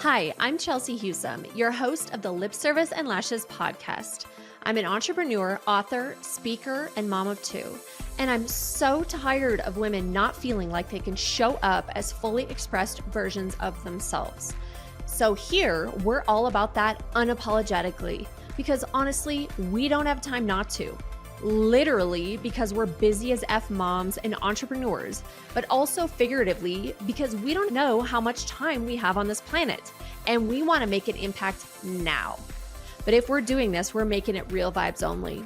Hi, I'm Chelsea Husum, your host of the Lip Service and Lashes podcast. I'm an entrepreneur, author, speaker, and mom of two. And I'm so tired of women not feeling like they can show up as fully expressed versions of themselves. So here, we're all about that unapologetically, because honestly, we don't have time not to. Literally, because we're busy as F moms and entrepreneurs, but also figuratively, because we don't know how much time we have on this planet, and we want to make an impact now. But if we're doing this, we're making it real vibes only.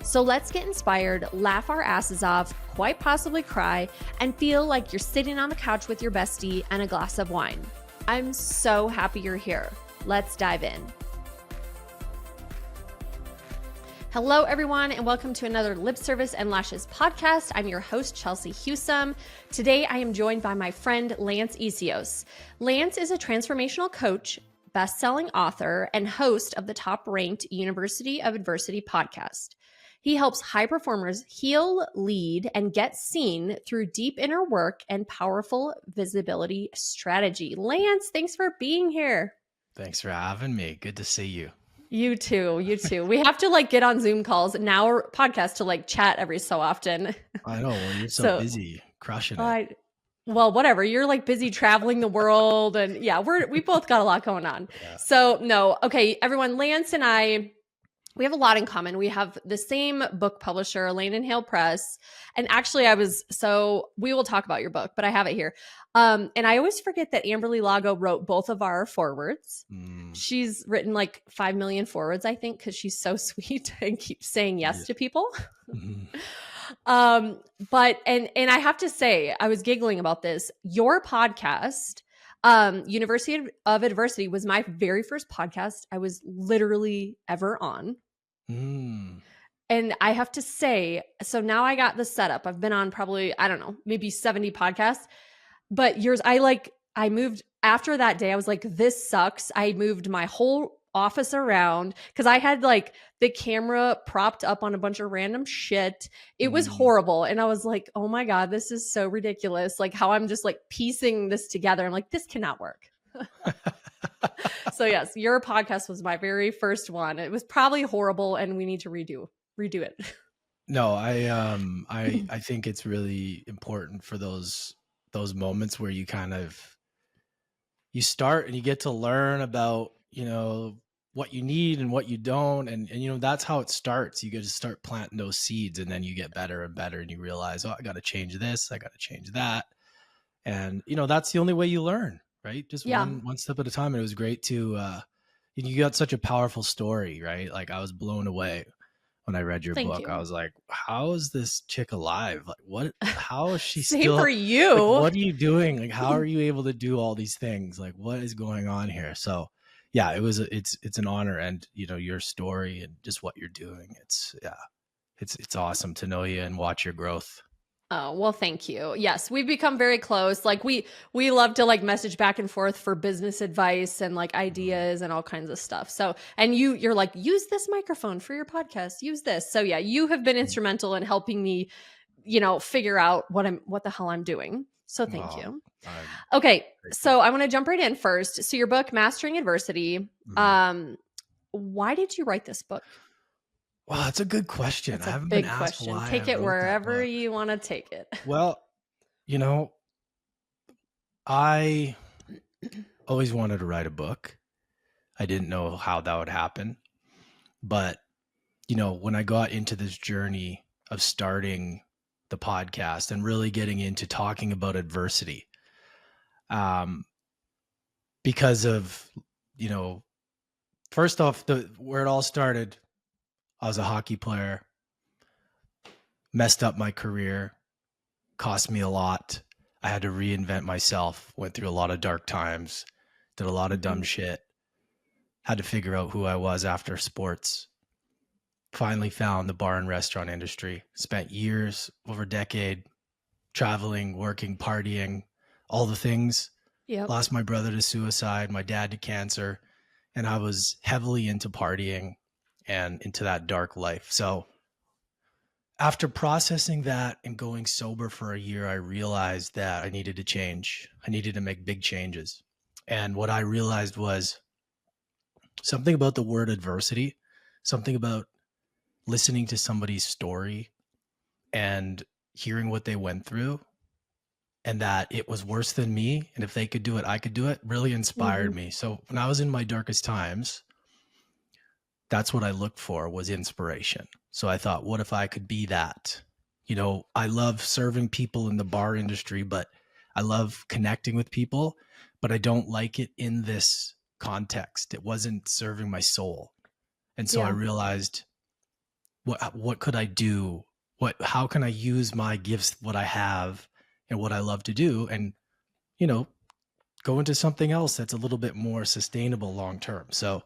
So let's get inspired, laugh our asses off, quite possibly cry, and feel like you're sitting on the couch with your bestie and a glass of wine. I'm so happy you're here. Let's dive in. Hello, everyone, and welcome to another Lip Service and Lashes podcast. I'm your host, Chelsea Husum. Today, I am joined by my friend, Lance Essihos. Lance is a transformational coach, best-selling author, and host of the top-ranked University of Adversity podcast. He helps high performers heal, lead, and get seen through deep inner work and powerful visibility strategy. Lance, thanks for being here. Thanks for having me. Good to see you. You too. We have to get on Zoom calls now or podcast to chat every so often. I know. Well, you're so busy crushing it. Well, whatever. You're busy traveling the world, and yeah, we both got a lot going on. Yeah. So no, okay, everyone. Lance and I, we have a lot in common. We have the same book publisher, Lane and Hale Press. And actually we will talk about your book, but I have it here. And I always forget that Amberly Lago wrote both of our forwards. She's written 5 million forwards, I think, because she's so sweet and keeps saying yes to people. But I have to say, I was giggling about this. Your podcast, University of Adversity, was my very first podcast I was literally ever on. And I have to say, so now I got the setup. I've been on probably, I don't know, maybe 70 podcasts, but yours, I moved after that day. I was like, this sucks. I moved my whole office around because I had the camera propped up on a bunch of random shit. It was horrible. And I was like, oh my God, this is so ridiculous. How I'm just piecing this together. I'm like, this cannot work. So yes, your podcast was my very first one. It was probably horrible and we need to redo it. No, I think it's really important for those moments where you you start and you get to learn about, what you need and what you don't. And that's how it starts. You get to start planting those seeds and then you get better and better and you realize, I got to change this. I got to change that. And, that's the only way you learn, right? Just one step at a time. And it was great to, you got such a powerful story, right? I was blown away when I read your book. You. I was like, how is this chick alive? How is she Same still for you? What are you doing? How are you able to do all these things? What is going on here? So yeah, it's an honor, and your story and just what you're doing. It's awesome to know you and watch your growth. Oh, well, thank you. Yes, we've become very close. We love to message back and forth for business advice and ideas and all kinds of stuff. So, and you're like, use this microphone for your podcast, use this. So yeah, you have been instrumental in helping me, figure out what the hell I'm doing. So thank you. Okay. So I want to jump right in first. So your book, Mastering Adversity, why did you write this book? Well, that's a good question. That's a big question. Take it wherever you want to take it. Well, I always wanted to write a book. I didn't know how that would happen. But, when I got into this journey of starting the podcast and really getting into talking about adversity, because of, first off, where it all started, I was a hockey player, messed up my career, cost me a lot. I had to reinvent myself, went through a lot of dark times, did a lot of dumb shit, had to figure out who I was after sports. Finally found the bar and restaurant industry, spent years, over a decade, traveling, working, partying, all the things. Yep. Lost my brother to suicide, my dad to cancer, and I was heavily into partying and into that dark life. So after processing that and going sober for a year, I realized that I needed to change. I needed to make big changes. And what I realized was something about the word adversity, something about listening to somebody's story and hearing what they went through, and that it was worse than me. And if they could do it, I could do it, really inspired me. So when I was in my darkest times, that's what I looked for, was inspiration. So I thought, what if I could be that? You know, I love serving people in the bar industry, but I love connecting with people, but I don't like it in this context. It wasn't serving my soul. And so I realized, what could I do? How can I use my gifts, what I have and what I love to do, and, you know, go into something else that's a little bit more sustainable long term. So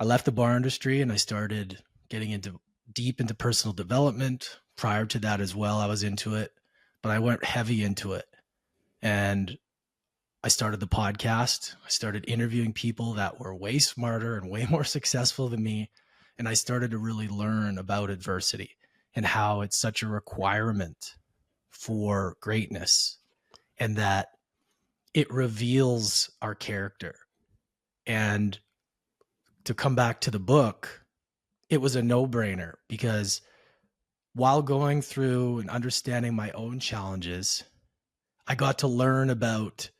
I left the bar industry and I started getting deep into personal development. Prior to that as well, I was into it, but I went heavy into it. And I started the podcast. I started interviewing people that were way smarter and way more successful than me. And I started to really learn about adversity and how it's such a requirement for greatness, and that it reveals our character. And to come back to the book, it was a no-brainer, because while going through and understanding my own challenges, I got to learn about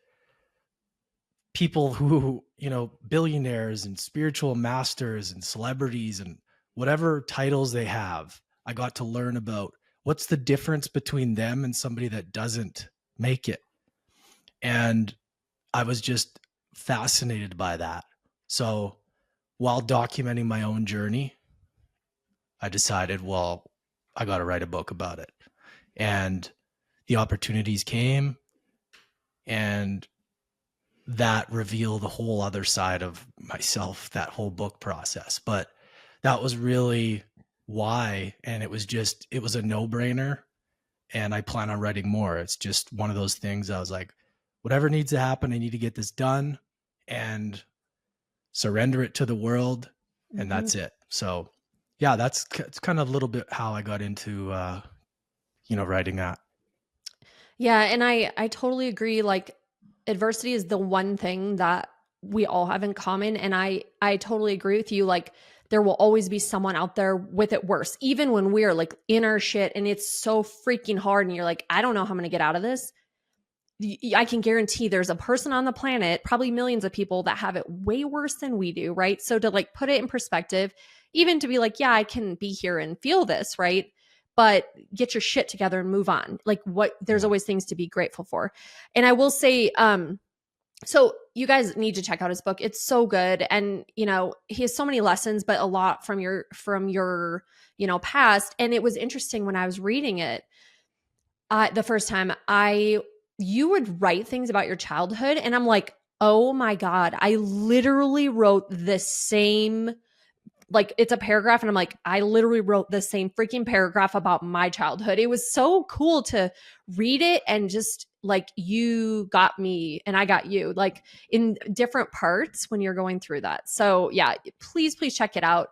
people who, you know, billionaires and spiritual masters and celebrities and whatever titles they have. I got to learn about what's the difference between them and somebody that doesn't make it. And I was just fascinated by that. So while documenting my own journey, I decided, well, I got to write a book about it. And the opportunities came, and that revealed the whole other side of myself, that whole book process. But that was really why. And it was a no-brainer. And I plan on writing more. It's just one of those things. I was like, whatever needs to happen, I need to get this done and surrender it to the world. And that's it. So yeah, it's kind of a little bit how I got into, writing that. Yeah. And I totally agree. Like, adversity is the one thing that we all have in common. And I totally agree with you. Like, there will always be someone out there with it worse, even when we're like in our shit and it's so freaking hard and you're like, I don't know how I'm going to get out of this. I can guarantee there's a person on the planet, probably millions of people, that have it way worse than we do, right? So to like put it in perspective, even to be like, yeah, I can be here and feel this, right? But get your shit together and move on. Like, there's always things to be grateful for. And I will say, so you guys need to check out his book. It's so good. And, you know, he has so many lessons, but a lot from your, past. And it was interesting when I was reading it, the first time, you would write things about your childhood, and I'm like, oh my God, I literally wrote the same, like, it's a paragraph, and I'm like, I literally wrote the same freaking paragraph about my childhood. It was so cool to read it, and just like, you got me and I got you, like, in different parts when you're going through that. So yeah, please check it out.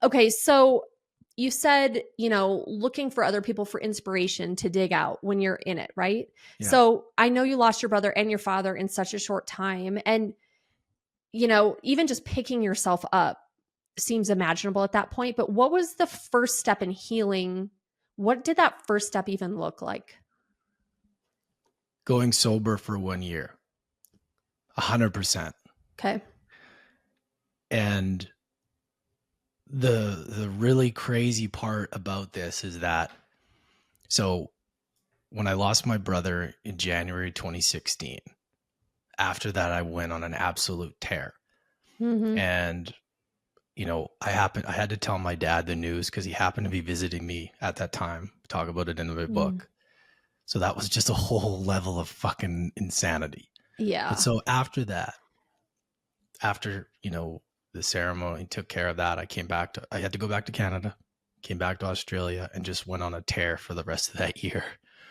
Okay, so you said, looking for other people for inspiration to dig out when you're in it, right? Yeah. So I know you lost your brother and your father in such a short time. And, even just picking yourself up seems imaginable at that point. But what was the first step in healing? What did that first step even look like? Going sober for 1 year. 100%. Okay. And the really crazy part about this is that, so when I lost my brother in January 2016, after that, I went on an absolute tear. Mm-hmm. And, I had to tell my dad the news because he happened to be visiting me at that time, talk about it in the book. So that was just a whole level of fucking insanity. Yeah. But so after that, the ceremony took care of that, I had to go back to Canada, came back to Australia, and just went on a tear for the rest of that year.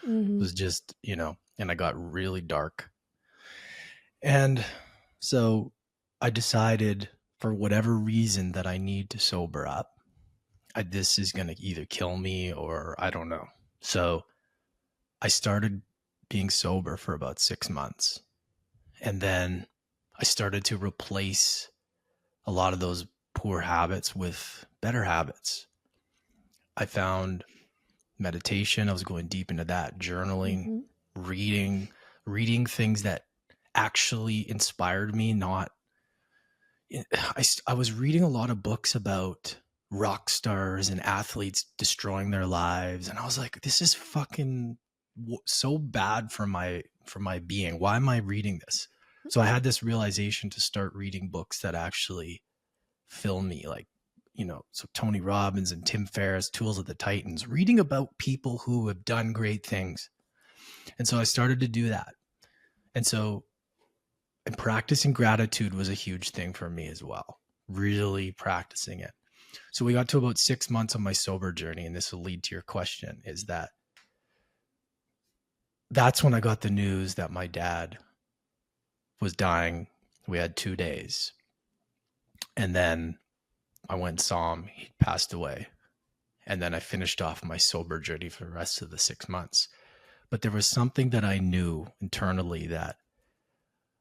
Mm-hmm. It was just, and I got really dark. And so I decided, for whatever reason, that I need to sober up. This is going to either kill me or I don't know. So I started being sober for about 6 months. And then I started to replace a lot of those poor habits with better habits. I found meditation. I was going deep into that, journaling, Mm-hmm. reading things that actually inspired me. Not, I was reading a lot of books about rock stars and athletes destroying their lives, and I was like, this is fucking so bad for my being. Why am I reading this? So I had this realization to start reading books that actually fill me, like, so Tony Robbins and Tim Ferriss, Tools of the Titans, reading about people who have done great things. And so I started to do that. And practicing gratitude was a huge thing for me as well, really practicing it. So we got to about 6 months of my sober journey, and this will lead to your question, is that's when I got the news that my dad was dying. We had 2 days. And then I went and saw him. He passed away. And then I finished off my sober journey for the rest of the 6 months. But there was something that I knew internally, that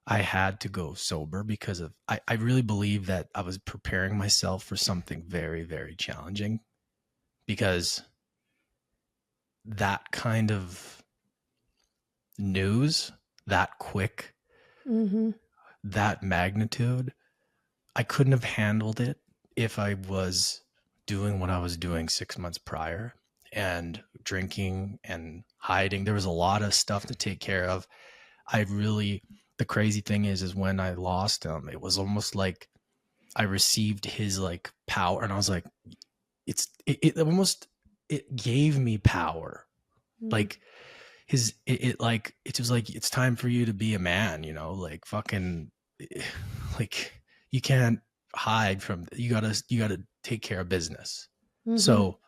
I had to go sober because I really believe that I was preparing myself for something very, very challenging, because that kind of news, that quick, Mm-hmm. that magnitude, I couldn't have handled it if I was doing what I was doing 6 months prior, and drinking and hiding. There was a lot of stuff to take care of. The crazy thing is when I lost him, it was almost like I received his like power, and I was like, it gave me power. Like it was like, it's time for you to be a man, like fucking, like, you can't hide from, you gotta take care of business. Mm-hmm. So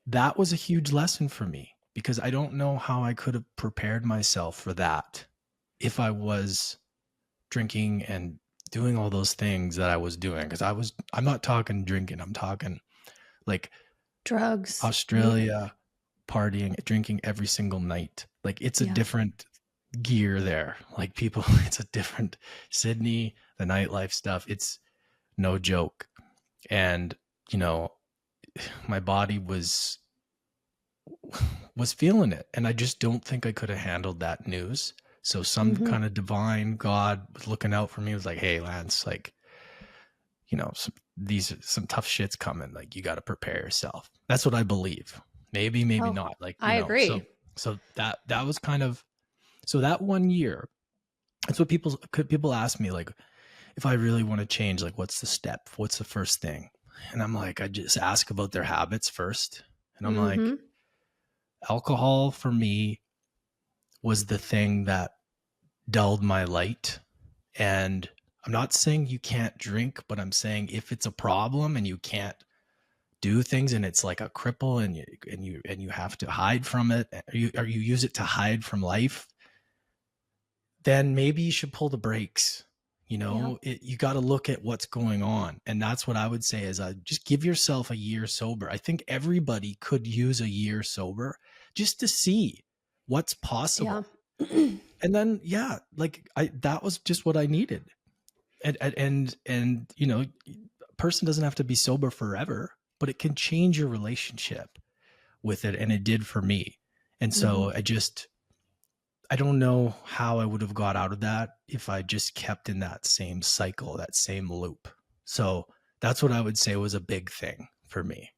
that was a huge lesson for me, because I don't know how I could have prepared myself for that if I was drinking and doing all those things that I was doing. Because I'm not talking drinking, I'm talking like Drugs. Australia, partying, drinking every single night. Like, it's a different gear there. Like, people, it's a different Sydney, the nightlife stuff. It's no joke. And, my body was feeling it. And I just don't think I could have handled that news. So some kind of divine God was looking out for me. It was like, hey, Lance, like, some tough shit's coming. Like, you got to prepare yourself. That's what I believe. Maybe not. Like, I agree. So that was kind of, so that 1 year, that's what people ask me, like, if I really want to change, like, what's the step? What's the first thing? And I'm like, I just ask about their habits first. And I'm like, alcohol for me was the thing that dulled my light. And I'm not saying you can't drink, but I'm saying if it's a problem and you can't do things and it's like a cripple, and you have to hide from it, or you use it to hide from life, then maybe you should pull the brakes. You got to look at what's going on. And that's what I would say, is just give yourself a year sober. I think everybody could use a year sober just to see what's possible. Yeah. And then, like, that was just what I needed. And a person doesn't have to be sober forever, but it can change your relationship with it. And it did for me. And so I don't know how I would have got out of that if I just kept in that same cycle, that same loop. So that's what I would say was a big thing for me.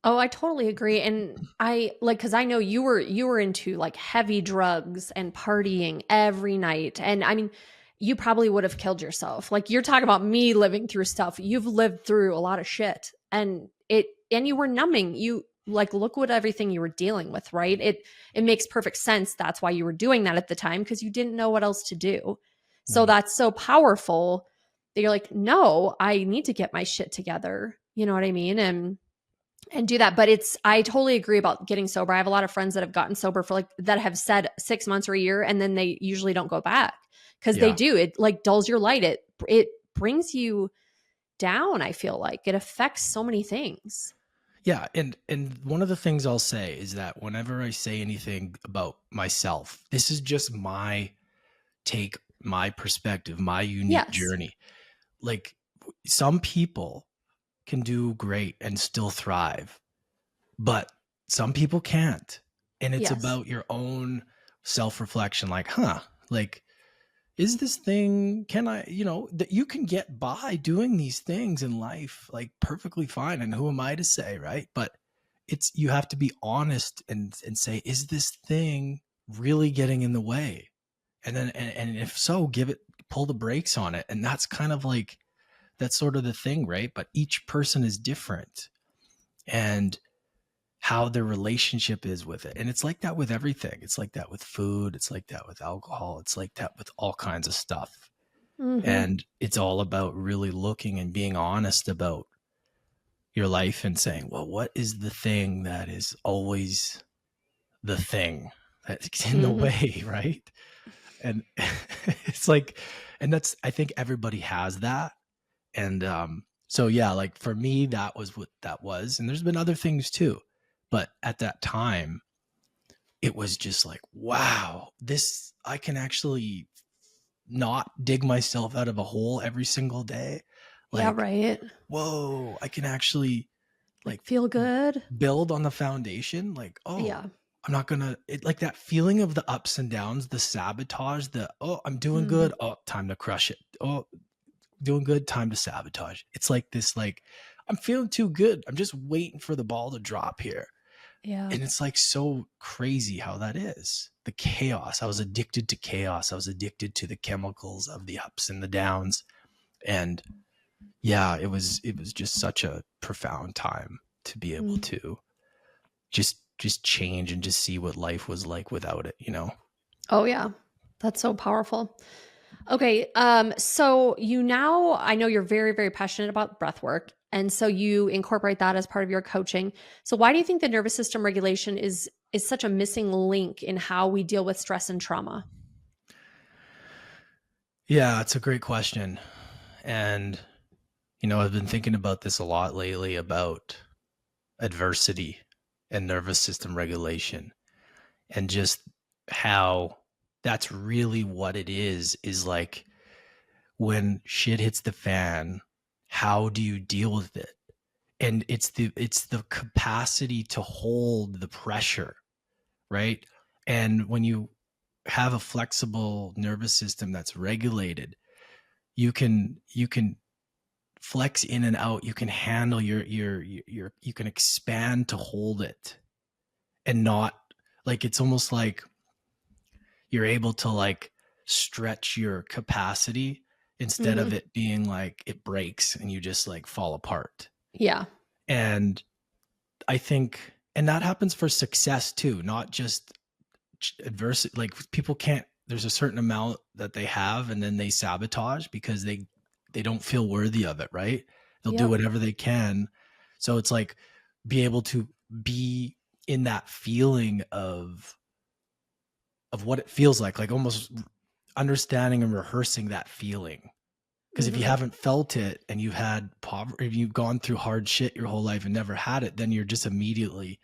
Oh, I totally agree. And I like, cause I know you were into like heavy drugs and partying every night. And I mean, you probably would have killed yourself. Like, you're talking about me living through stuff. You've lived through a lot of shit, and you were numbing. You like, look what everything you were dealing with, right? It makes perfect sense. That's why you were doing that at the time, because you didn't know what else to do. So that's so powerful that you're like, no, I need to get my shit together. You know what I mean? And do that. But I totally agree about getting sober. I have a lot of friends that have gotten sober for that have said 6 months or a year, and then they usually don't go back, because they do. It like dulls your light. It brings you down. I feel like it affects so many things. Yeah. And one of the things I'll say is that whenever I say anything about myself, this is just my take my perspective, my unique Yes. journey. Like, some people can do great and still thrive, but some people can't. And it's Yes. about your own self-reflection. Like, like, is this thing, can I, that you can get by doing these things in life, like, perfectly fine. And who am I to say, right? But you have to be honest and say, is this thing really getting in the way? And then, and if so, pull the brakes on it. And that's kind of like, that's sort of the thing, right? But each person is different, and how their relationship is with it. And it's like that with everything. It's like that with food. It's like that with alcohol. It's like that with all kinds of stuff. And it's all about really looking and being honest about your life and saying, well, what is the thing that is always the thing that's in the way, right? And it's like, and that's, I think everybody has that. And so, yeah, like, for me, that was what that was. And there's been other things too. But at that time, it was just like, wow, I can actually not dig myself out of a hole every single day. Like, Yeah, right. whoa, I can actually, like, Feel good. build on the foundation. Like, oh, Yeah. I'm not gonna, like, that feeling of the ups and downs, the sabotage, I'm doing good. Oh, time to crush it. Oh, doing good, time to sabotage. It's like this, like, I'm feeling too good, I'm just waiting for the ball to drop here. Yeah. And it's like so crazy how that is. The chaos. I was addicted to chaos. I was addicted to the chemicals of the ups and the downs. And yeah, it was just such a profound time to be able to just change and just see what life was like without it, Oh yeah. That's so powerful. Okay. So I know you're very, very passionate about breath work. And so you incorporate that as part of your coaching. So why do you think the nervous system regulation is such a missing link in how we deal with stress and trauma? Yeah, it's a great question. And, I've been thinking about this a lot lately, about adversity and nervous system regulation, and just how that's really what it is like, when shit hits the fan, how do you deal with it? And it's the capacity to hold the pressure, right? And when you have a flexible nervous system that's regulated, you can flex in and out. You can handle you can expand to hold it, and not, like, it's almost like you're able to, like, stretch your capacity, instead of it being like it breaks and you just, like, fall apart. Yeah. And I think, and that happens for success too, not just adversity. Like, people can't, there's a certain amount that they have, and then they sabotage because they don't feel worthy of it, right? They'll do Yep. whatever they can. So it's like, be able to be in that feeling of what it feels like almost understanding and rehearsing that feeling. Because if you haven't felt it, and you've had poverty, if you've gone through hard shit your whole life and never had it, then you're just immediately,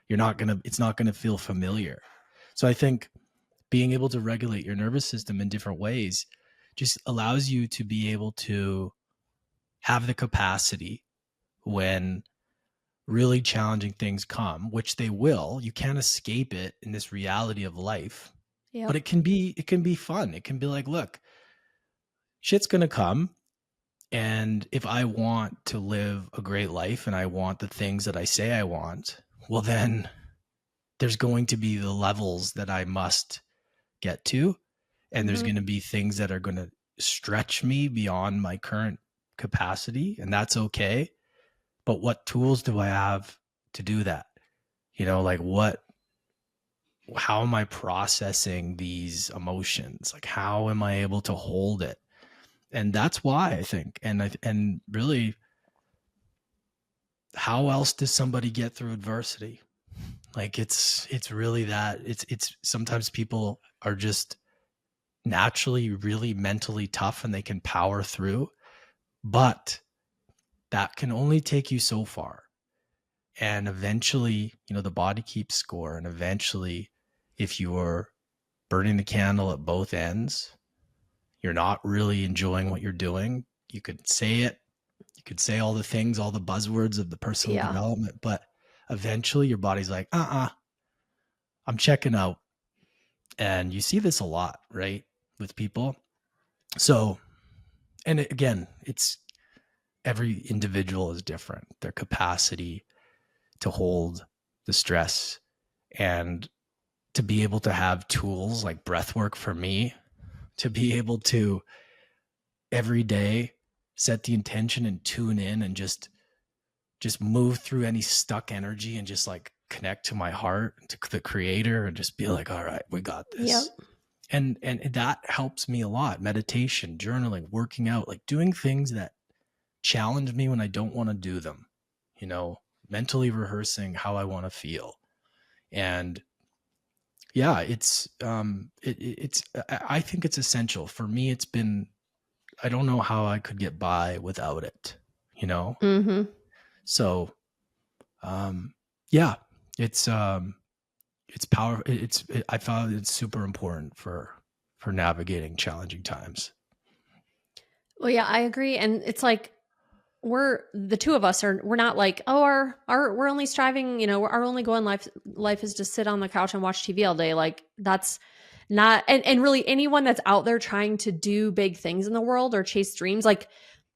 it's not gonna feel familiar. So I think being able to regulate your nervous system in different ways just allows you to be able to have the capacity, when really challenging things come, which they will. You can't escape it in this reality of life. But Yep. it can be fun. It can be like, look, shit's gonna come. And if I want to live a great life, and I want the things that I say I want, well, then there's going to be the levels that I must get to. And there's going to be things that are going to stretch me beyond my current capacity. And that's okay. But what tools do I have to do that? Like, how am I processing these emotions? Like, how am I able to hold it? And that's why I think, and really, how else does somebody get through adversity? Like, it's really that, it's sometimes people are just naturally really mentally tough, and they can power through, but that can only take you so far. And eventually, the body keeps score. And eventually, if you're burning the candle at both ends, you're not really enjoying what you're doing. You could say it. You could say all the things, all the buzzwords of the personal development, but eventually your body's like, I'm checking out. And you see this a lot, right? With people. So, and again, it's every individual is different. Their capacity to hold the stress and to be able to have tools like breath work for me, to be able to every day set the intention and tune in and just move through any stuck energy and just like connect to my heart, to the creator, and just be like, all right, we got this. Yep. And that helps me a lot. Meditation, journaling, working out, like doing things that challenge me when I don't want to do them, you know, mentally rehearsing how I want to feel. And yeah, it's I think it's essential for me. It's been, I don't know how I could get by without it, you know? Mm-hmm. So, yeah, it's power. I found it's super important for navigating challenging times. Well, yeah, I agree. And it's like, we're the two of us we're not like, oh, we're only striving, you know, our only goal in life is to sit on the couch and watch TV all day. Like that's not, and really anyone that's out there trying to do big things in the world or chase dreams, like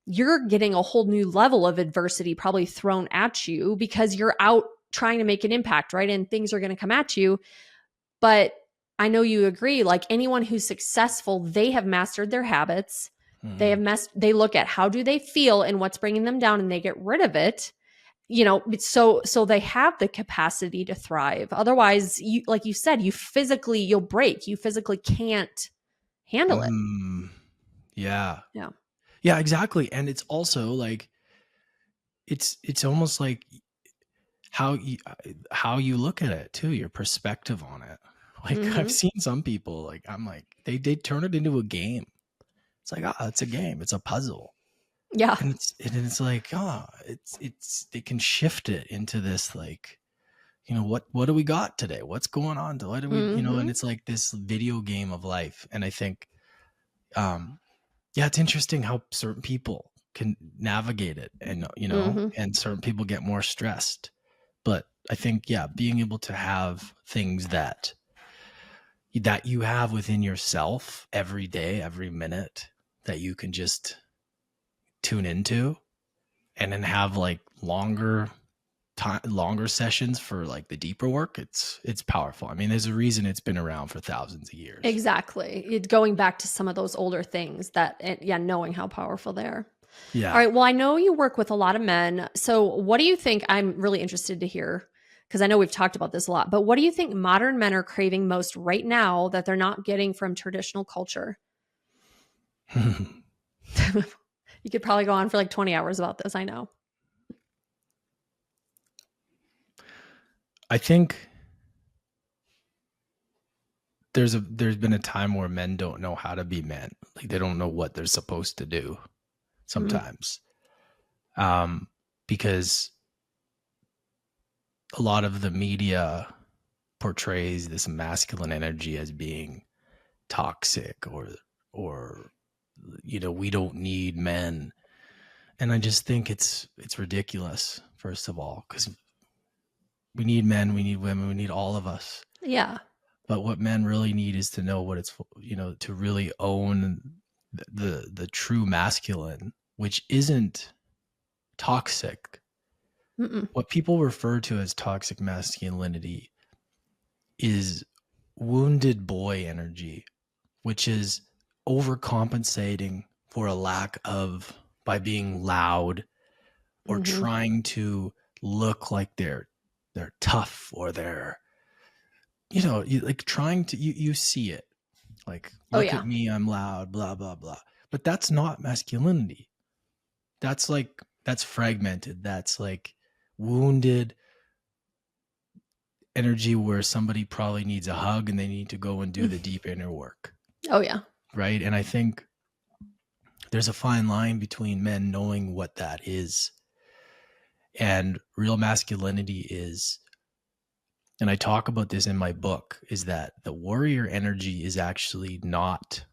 you're getting a whole new level of adversity probably thrown at you because you're out trying to make an impact, right? And things are going to come at you. But I know you agree, like anyone who's successful, they have mastered their habits. They look at how do they feel and what's bringing them down and they get rid of it, you know, so they have the capacity to thrive. Otherwise, you, like you said, you'll break. You physically can't handle it. Yeah, exactly. And it's also like, it's almost like how you look at it too, your perspective on it. Like I've seen some people, like I'm like, they turn it into a game. It's like, it's a game. It's a puzzle. Yeah. And it's like, it's they can shift it into this, like, you know, what do we got today? What's going on? What do we, you know, and it's like this video game of life. And I think, it's interesting how certain people can navigate it and, you know, and certain people get more stressed. But I think, being able to have things that you have within yourself every day, every minute, that you can just tune into and then have like longer sessions for like the deeper work. It's powerful. I mean, there's a reason it's been around for thousands of years. Exactly. Going back to some of those older things that, knowing how powerful they are. Yeah. All right. Well, I know you work with a lot of men. So what do you think? I'm really interested to hear, because I know we've talked about this a lot, but what do you think modern men are craving most right now that they're not getting from traditional culture? You could probably go on for like 20 hours about this. I know. I think there's been a time where men don't know how to be men. Like they don't know what they're supposed to do sometimes. Because a lot of the media portrays this masculine energy as being toxic or you know, we don't need men. And I just think it's ridiculous, first of all, because we need men, we need women, we need all of us. Yeah. But what men really need is to know what it's, you know, to really own the true masculine, which isn't toxic. What people refer to as toxic masculinity is wounded boy energy, which is overcompensating for a lack of, by being loud or trying to look like they're tough or they're, you know, like trying to, you see it like, look at me, I'm loud, blah, blah, blah. But that's not masculinity. That's fragmented. That's like wounded energy where somebody probably needs a hug and they need to go and do the deep inner work. Oh yeah. Right. And I think there's a fine line between men knowing what that is and real masculinity is, and I talk about this in my book, is that the warrior energy is actually not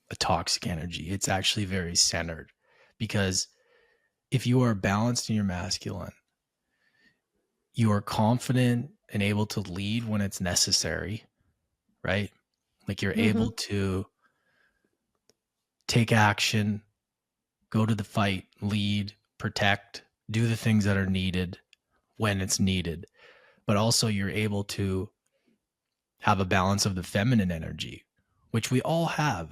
a toxic energy. It's actually very centered, because if you are balanced in your masculine, you are confident and able to lead when it's necessary, right? Like you're able to take action, go to the fight, lead, protect, do the things that are needed when it's needed. But also you're able to have a balance of the feminine energy, which we all have,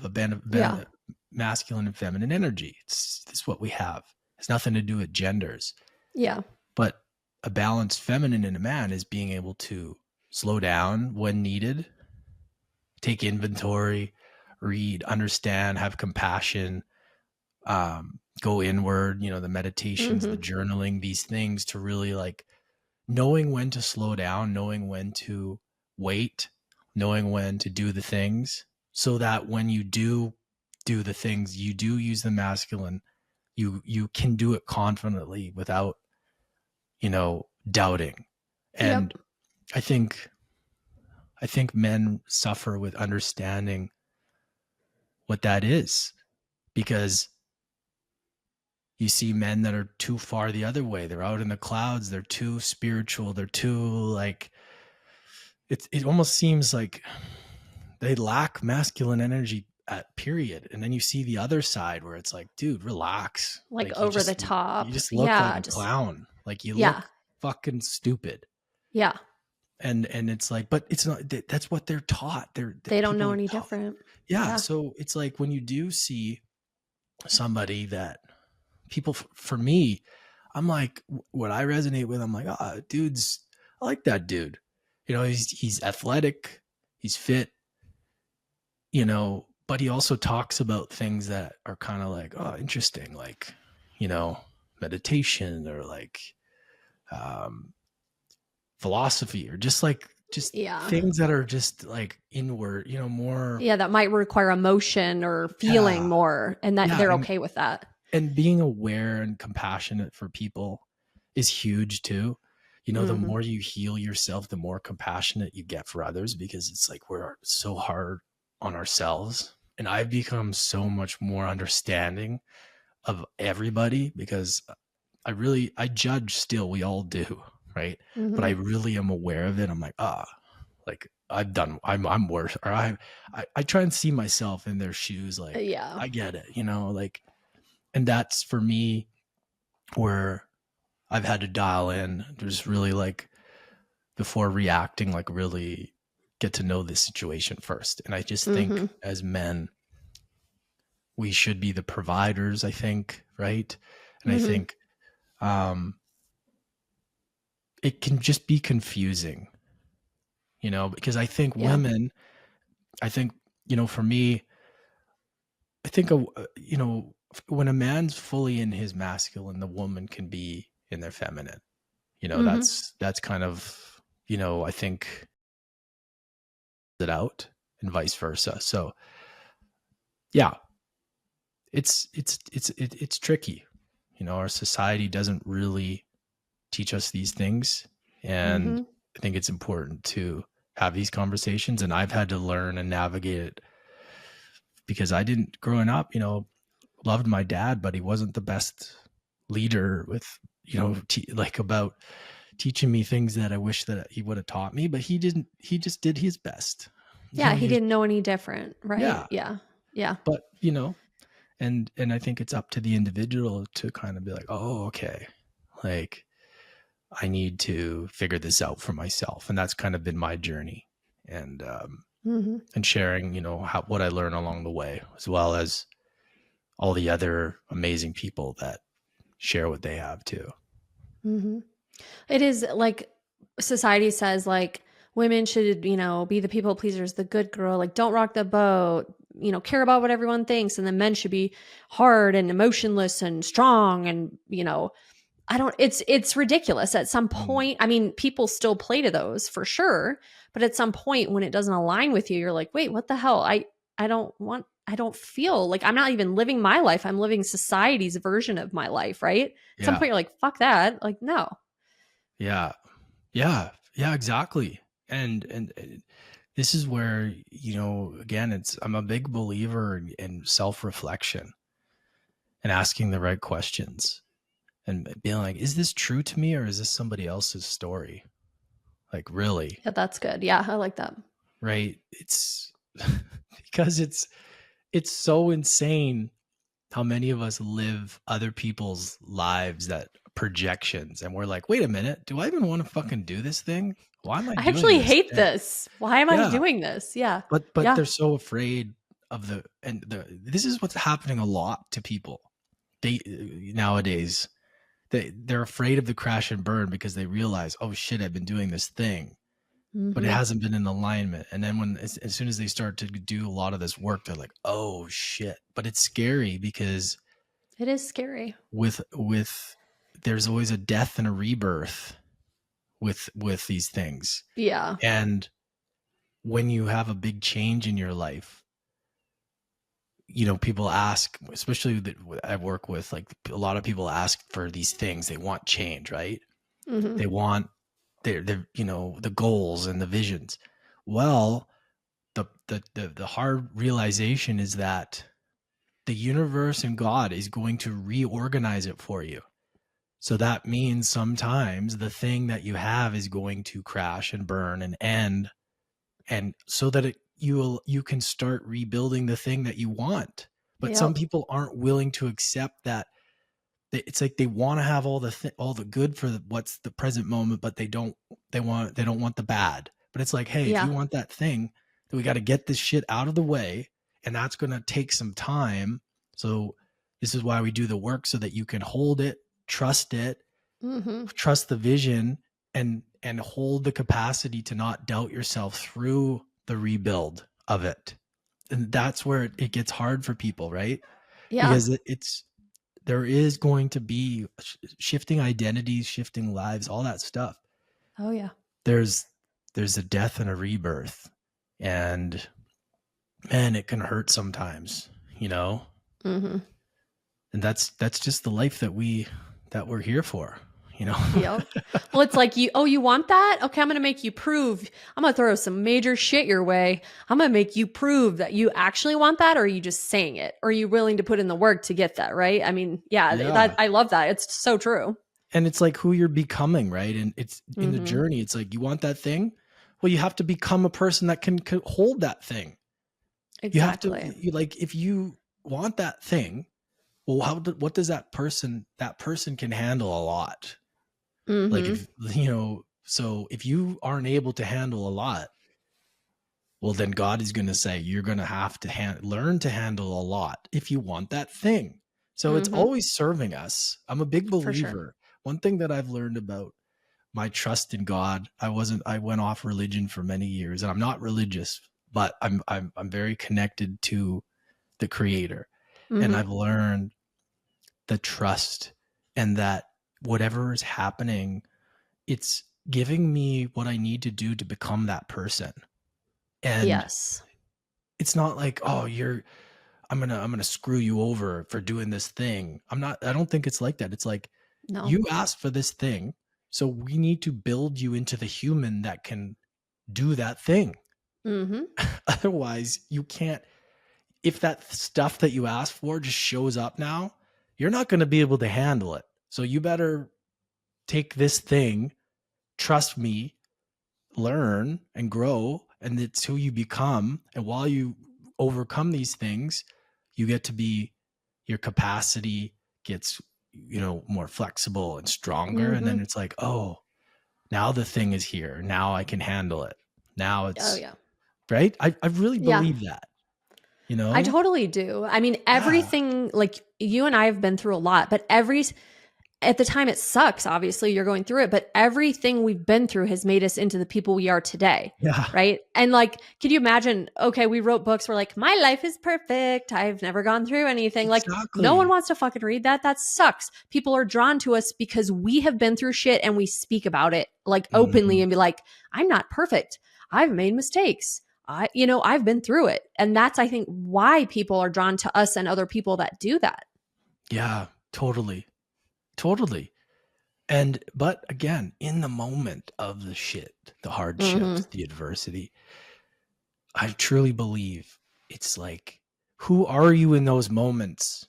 masculine and feminine energy. It's what we have. It's nothing to do with genders. Yeah. But a balanced feminine in a man is being able to slow down when needed, take inventory, read, understand, have compassion, go inward, the meditations, the journaling, these things, to really like knowing when to slow down, knowing when to wait, knowing when to do the things, so that when you do the things, you do use the masculine, you can do it confidently without, doubting. And I think men suffer with understanding what that is, because you see men that are too far the other way. They're out in the clouds. They're too spiritual. They're too like, it almost seems like they lack masculine energy at period. And then you see the other side where it's like, dude, relax. Like over the top. You just look like a clown. Like you look fucking stupid. Yeah. And it's like, but it's not, that's what they're taught. They don't know any different. Yeah. So it's like when you do see somebody that people, for me, I'm like, what I resonate with, I'm like, I like that dude. He's athletic, he's fit, but he also talks about things that are kind of like, oh, interesting, like, meditation, or like philosophy, or just things that are just like inward, more. Yeah, that might require emotion or feeling more, and that they're okay with that. And being aware and compassionate for people is huge too. The more you heal yourself, the more compassionate you get for others, because it's like we're so hard on ourselves. And I've become so much more understanding of everybody, because I judge still, we all do, right? But I really am aware of it. I'm like, like I'm worse, or I try and see myself in their shoes. Like, I get it, like, and that's for me where I've had to dial in, just really like, before reacting, like really get to know this situation first. And I just think as men, we should be the providers, I think, right? And I think it can just be confusing, because I think women, for me, I think, when a man's fully in his masculine, the woman can be in their feminine. That's kind of, I think it out, and vice versa. So yeah, it's tricky. Our society doesn't really teach us these things. And I think it's important to have these conversations. And I've had to learn and navigate it, because I didn't, growing up, loved my dad, but he wasn't the best leader with, about teaching me things that I wish that he would have taught me, but he just did his best. Yeah. He didn't know any different. Right. Yeah. Yeah. But, and I think it's up to the individual to kind of be like, oh, okay. Like, I need to figure this out for myself. And that's kind of been my journey, and sharing, what I learned along the way, as well as all the other amazing people that share what they have too. It is like society says, like, women should, be the people pleasers, the good girl, like, don't rock the boat, care about what everyone thinks. And then men should be hard and emotionless and strong. And, it's ridiculous at some point. I mean, people still play to those for sure. But at some point when it doesn't align with you, you're like, wait, what the hell? I don't feel like, I'm not even living my life. I'm living society's version of my life. Right. At some point you're like, fuck that. Like, no. Yeah, exactly. And this is where, again, I'm a big believer in self-reflection and asking the right questions and being like, is this true to me or is this somebody else's story? Like, really? Yeah, that's good. Yeah, I like that. Right? It's because it's so insane how many of us live other people's lives, that projections, and we're like, wait a minute, do I even want to fucking do this thing? Why am I I doing actually this hate thing? this. Why am I Yeah. doing this? Yeah. But Yeah. they're so afraid of this is what's happening a lot to people. Nowadays, they're afraid of the crash and burn because they realize, oh shit, I've been doing this thing, but it hasn't been in alignment. And then as soon as they start to do a lot of this work, they're like, oh shit. But it's scary because It is scary. with there's always a death and a rebirth with these things. Yeah. And when you have a big change in your life, people ask, especially that I work with, like a lot of people ask for these things. They want change, right? They want their the goals and the visions. Well, the hard realization is that the universe and God is going to reorganize it for you. So that means sometimes the thing that you have is going to crash and burn and end, and so that you can start rebuilding the thing that you want. But some people aren't willing to accept that. It's like they want to have all the good for what's the present moment, but they don't want the bad. But it's like, hey, if you want that thing, then we got to get this shit out of the way, and that's going to take some time. So this is why we do the work, so that you can hold it, trust the vision, and hold the capacity to not doubt yourself through the rebuild of it. And that's where it gets hard for people, right? Yeah. Because there is going to be shifting identities, shifting lives, all that stuff. Oh yeah. There's a death and a rebirth, and man, it can hurt sometimes, and that's just the life that we're here for. Yep. Well, it's like you want that? Okay, I'm going to make you prove. I'm going to throw some major shit your way. I'm going to make you prove that you actually want that, or are you just saying it? Or are you willing to put in the work to get that, right? I mean, that I love that. It's so true. And it's like who you're becoming, right? And it's in the journey, it's like, you want that thing? Well, you have to become a person that can hold that thing. Exactly. You have to, if you want that thing, well, what does that person can handle a lot. Like, so if you aren't able to handle a lot, well, then God is going to say, you're going to have to learn to handle a lot if you want that thing. So it's always serving us. I'm a big believer. Sure. One thing that I've learned about my trust in God, I went off religion for many years, and I'm not religious, but I'm very connected to the Creator. And I've learned the trust, and that whatever is happening, it's giving me what I need to do to become that person. And it's not like, oh, I'm gonna screw you over for doing this thing. I don't think it's like that. It's like, no, you asked for this thing, so we need to build you into the human that can do that thing. Otherwise, you can't. If that stuff that you asked for just shows up now, you're not going to be able to handle it. So you better take this thing, trust me, learn and grow, and it's who you become. And while you overcome these things, you get to be, your capacity gets, more flexible and stronger. And then it's like, oh, now the thing is here. Now I can handle it. Now it's right. I really believe that. I totally do. I mean, everything, like you and I have been through a lot, but at the time it sucks. Obviously you're going through it, but everything we've been through has made us into the people we are today. Yeah. Right. And like, can you imagine, okay, we wrote books. We're like, my life is perfect. I've never gone through anything. Exactly. Like no one wants to fucking read that. That sucks. People are drawn to us because we have been through shit and we speak about it like openly and be like, I'm not perfect. I've made mistakes. I've been through it. And that's, I think, why people are drawn to us and other people that do that. Yeah, totally. But again, in the moment of the shit, the hardships, the adversity, I truly believe it's like, who are you in those moments?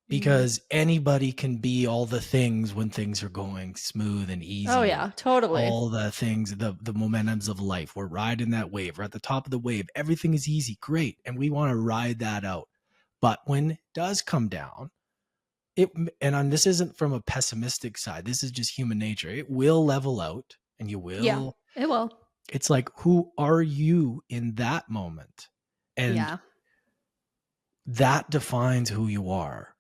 Because anybody can be all the things when things are going smooth and easy. Oh yeah, totally. All the things, the momentums of life. We're riding that wave. We're at the top of the wave. Everything is easy, great, and we want to ride that out. But when it does come down, this isn't from a pessimistic side. This is just human nature. It will level out, and you will. Yeah, it will. It's like, who are you in that moment? And that defines who you are,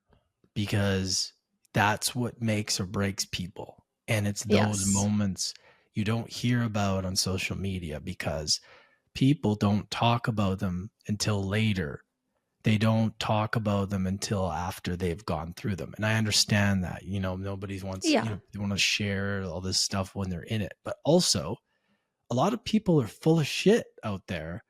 because that's what makes or breaks people. And it's those moments you don't hear about on social media, because people don't talk about them until later. They don't talk about them until after they've gone through them. And I understand that, nobody wants, they want to share all this stuff when they're in it. But also, a lot of people are full of shit out there.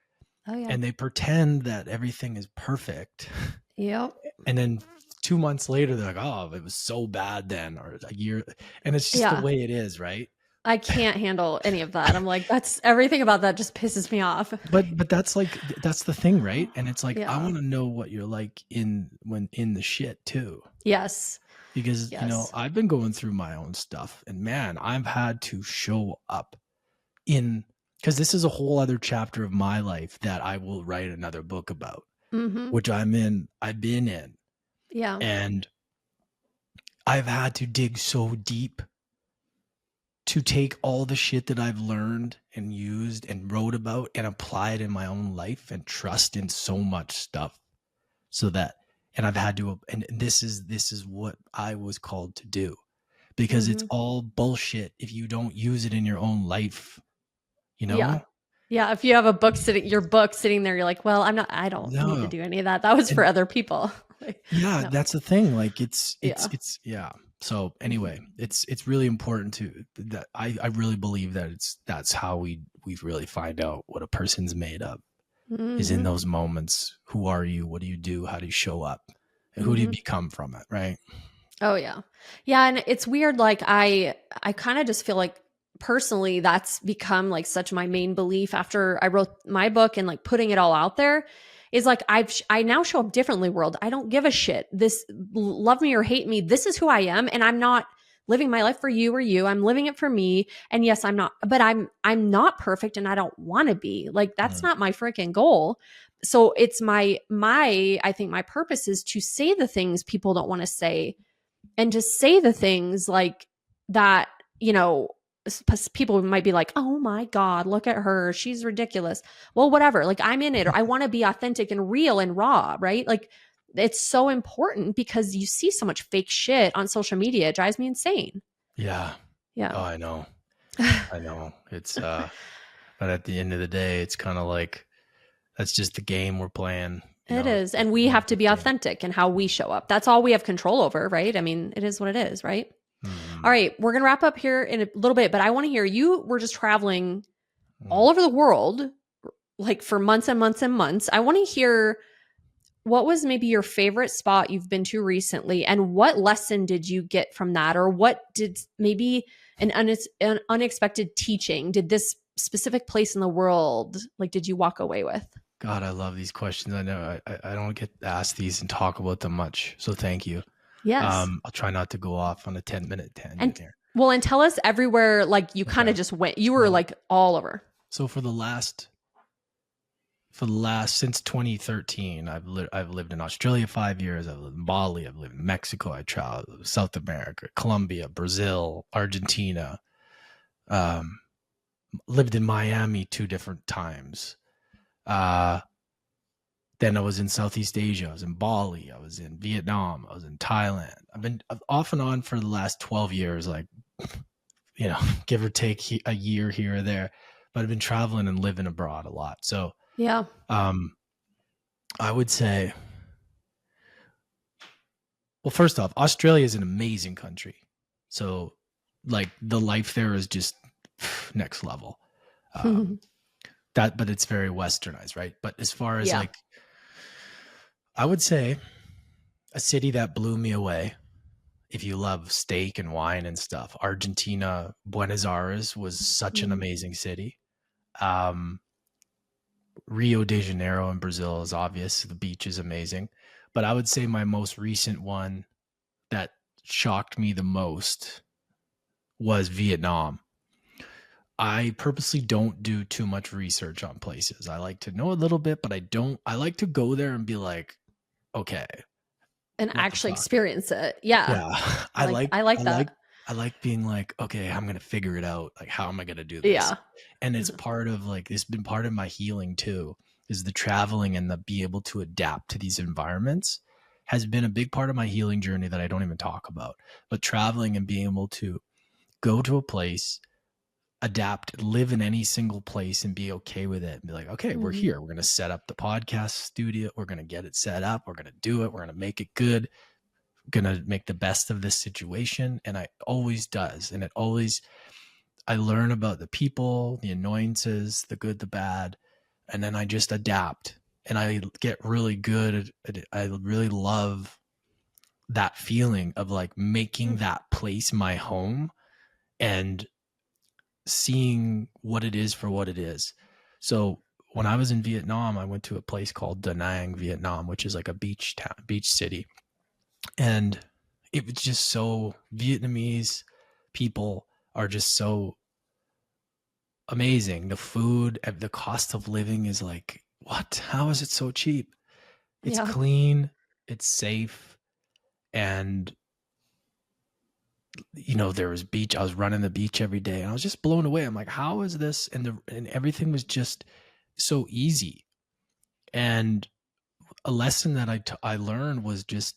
Oh, yeah. And they pretend that everything is perfect. Yep. And then 2 months later, they're like, oh, it was so bad then, or a year. And it's just the way it is, right? I can't handle any of that. I'm like, that's everything about that just pisses me off. But that's the thing, right? And it's like, I want to know what you're like in the shit too. Yes. Because, I've been going through my own stuff, and man, I've had to show up because this is a whole other chapter of my life that I will write another book about, which I've been in. Yeah. And I've had to dig so deep to take all the shit that I've learned and used and wrote about and apply it in my own life, and trust in so much stuff, and I've had to, and this is what I was called to do, because it's all bullshit if you don't use it in your own life, Yeah. Yeah. If you have your book sitting there, you're like, well, I don't need to do any of that. That was for other people. That's the thing. Like it's. So anyway, it's really important that I really believe that that's how we really find out what a person's made of, is in those moments. Who are you? What do you do? How do you show up? And who do you become from it? Right. Oh yeah. Yeah. And it's weird. Like I kind of just feel like personally that's become like such my main belief after I wrote my book, and like putting it all out there is like, I now show up differently, world. I don't give a shit. This, love me or hate me, this is who I am. And I'm not living my life for you or you. I'm living it for me. And yes, I'm not perfect, and I don't want to be. Like, that's not my freaking goal. So it's I think my purpose is to say the things people don't want to say, and to say the things like that, people might be like, oh my God, look at her, she's ridiculous. Well, whatever. Like, I'm in it, or I want to be authentic and real and raw, right? Like, it's so important, because you see so much fake shit on social media. It drives me insane. Yeah. Oh, I know. I know. It's but at the end of the day, it's kind of like, that's just the game we're playing. It is. And we have to be authentic in how we show up. That's all we have control over, right? I mean, it is what it is, right? All right, we're going to wrap up here in a little bit, but I want to hear, you were just traveling all over the world, like for months and months and months. I want to hear, what was maybe your favorite spot you've been to recently, and what lesson did you get from that? Or what did maybe an unexpected teaching did this specific place in the world, like, did you walk away with? God, I love these questions. I know I don't get asked these and talk about them much. So thank you. Yes. I'll try not to go off on a 10-minute tangent here. Well, and tell us everywhere, like, you kind of just went, you were like all over. So for the last since 2013, I've lived in Australia 5 years. I've lived in Bali. I've lived in Mexico. I traveled South America, Colombia, Brazil, Argentina. Lived in Miami 2 different times. Then I was in Southeast Asia. I was in Bali. I was in Vietnam. I was in Thailand. I've been off and on for the last 12 years, like, give or take a year here or there. But I've been traveling and living abroad a lot. So yeah, I would say, well, first off, Australia is an amazing country. So like, the life there is just next level. But it's very westernized, right? But as far as like, I would say a city that blew me away, if you love steak and wine and stuff, Argentina, Buenos Aires was such an amazing city. Rio de Janeiro in Brazil is obvious. The beach is amazing. But I would say my most recent one that shocked me the most was Vietnam. I purposely don't do too much research on places. I like to know a little bit, but I like to go there and be like, okay, And what the actually fuck? experience it. Yeah. Yeah. I like that. I like being like, okay, I'm gonna figure it out. Like, how am I gonna do this? Yeah. And it's part of like, it's been part of my healing too, is the traveling and the be able to adapt to these environments has been a big part of my healing journey that I don't even talk about. But traveling and being able to go to a place, adapt, live in any single place and be okay with it and be like, okay, we're Mhm. here. We're going to set up the podcast studio. We're going to get it set up. We're going to do it. We're going to make it good. We're going to make the best of this situation. And I always does. And it always, I learn about the people, the annoyances, the good, the bad, and then I just adapt and I get really good at it. I really love that feeling of like making that place my home and seeing what it is for what it is. So when I was in Vietnam, I went to a place called Da Nang, Vietnam, which is like a beach town, beach city. And it was just so, Vietnamese people are just so amazing. The food, the cost of living is like, what? How is it so cheap? It's Yeah. clean, it's safe, and you know, there was beach. I was running the beach every day and I was just blown away. I'm like, how is this? And everything was just so easy. And a lesson that I learned was just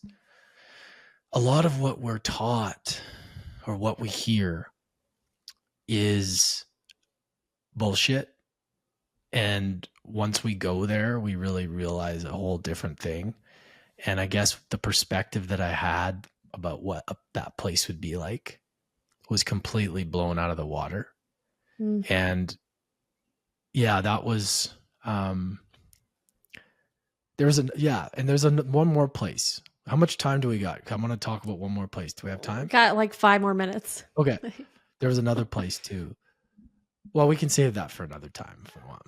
a lot of what we're taught or what we hear is bullshit. And once we go there, we really realize a whole different thing. And I guess the perspective that I had about what that place would be like was completely blown out of the water. Mm. And yeah, that was, there's one more place. How much time do we got? I want to talk about one more place. Do we have time? Got like 5 more minutes. Okay. There was another place too. Well, we can save that for another time if we want.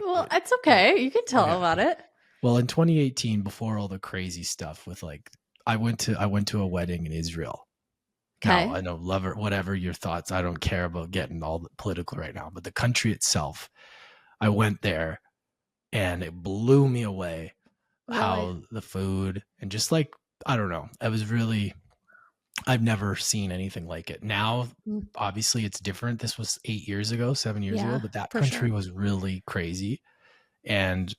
Well, it's okay. You can tell about it. Well, in 2018, before all the crazy stuff with like, I went to a wedding in Israel. Okay. Now, I know, lover, whatever your thoughts, I don't care about getting all the political right now, but the country itself, I went there and it blew me away. Really? How the food and just like, I don't know, I've never seen anything like it. Now, obviously it's different. This was 7 years ago, but that country was really crazy. And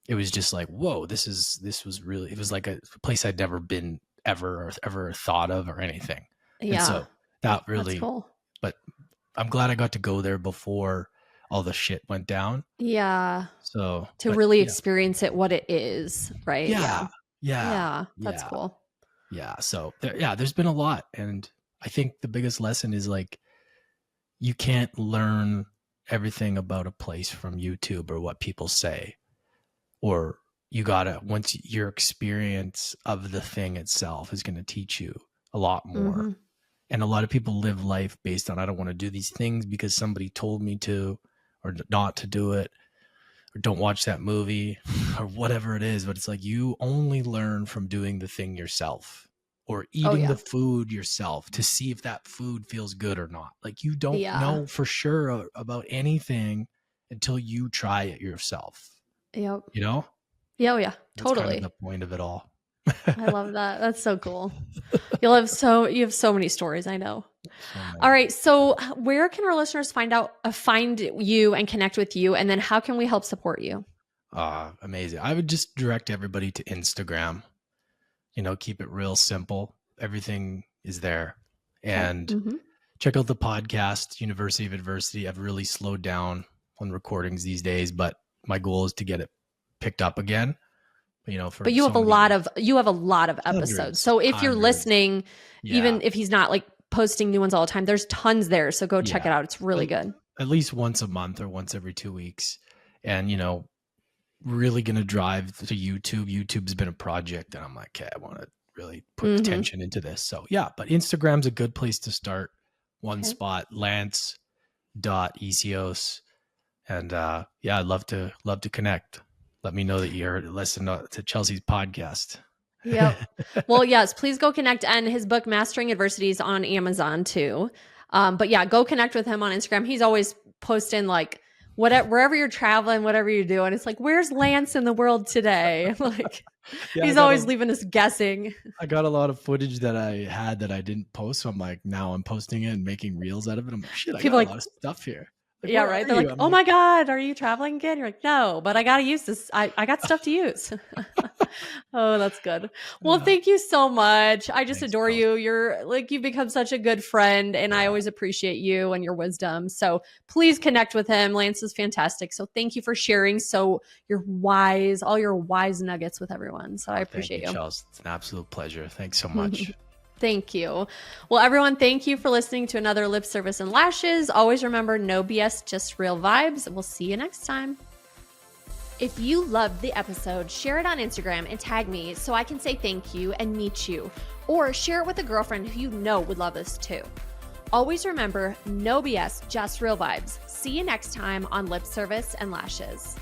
it was just like, whoa, this was really, it was like a place I'd never been ever thought of or anything. Yeah. And so that really, that's cool. But I'm glad I got to go there before all the shit went down. Yeah. So to really experience it, what it is, right? Yeah. That's cool. Yeah. So there's been a lot. And I think the biggest lesson is like, you can't learn everything about a place from YouTube or what people say, or you gotta, once your experience of the thing itself is going to teach you a lot more. Mm-hmm. And a lot of people live life based on, I don't want to do these things because somebody told me to, or not to do it, or don't watch that movie or whatever it is. But it's like, you only learn from doing the thing yourself or eating the food yourself to see if that food feels good or not. Like, you don't know for sure about anything until you try it yourself. Yep. You know? Yeah, totally. That's kind of the point of it all. I love that. That's so cool. You have so many stories, I know. All right. So where can our listeners find you and connect with you? And then how can we help support you? Amazing. I would just direct everybody to Instagram, keep it real simple. Everything is there. And check out the podcast, University of Adversity. I've really slowed down on recordings these days, but my goal is to get it picked up again. But you have a lot of episodes. So if you're listening, even if he's not like posting new ones all the time, there's tons there. So go check it out. It's really good. At least once a month or once every 2 weeks. And, really going to drive to YouTube. YouTube's been a project and I'm like, okay, I want to really put attention into this. So but Instagram's a good place to start. One spot, Lance Essihos. And yeah, I'd love to connect. Let me know that you're listening to Chelsea's podcast. Yep. Well, yes, please go connect. And his book, Mastering Adversity, is on Amazon too. But yeah, go connect with him on Instagram. He's always posting like wherever you're traveling, whatever you're doing. It's like, where's Lance in the world today? Like Yeah, he's always leaving us guessing. I got a lot of footage that I had that I didn't post. So I'm like, now I'm posting it and making reels out of it. I'm like, shit, I got a lot of stuff here. Like, yeah, right. They're like, oh my God, are you traveling again? You're like, no, but I got to use this. I got stuff to use. Oh, that's good. Well, thank you so much. I just adore you. You're like, you've become such a good friend, and I always appreciate you and your wisdom. So please connect with him. Lance is fantastic. So thank you for sharing all your wise nuggets with everyone. So I appreciate you. Chelsea. It's an absolute pleasure. Thanks so much. Thank you. Well, everyone, thank you for listening to another Lip Service and Lashes. Always remember, no BS, just real vibes. We'll see you next time. If you loved the episode, share it on Instagram and tag me so I can say thank you and meet you. Or share it with a girlfriend who you know would love this too. Always remember, no BS, just real vibes. See you next time on Lip Service and Lashes.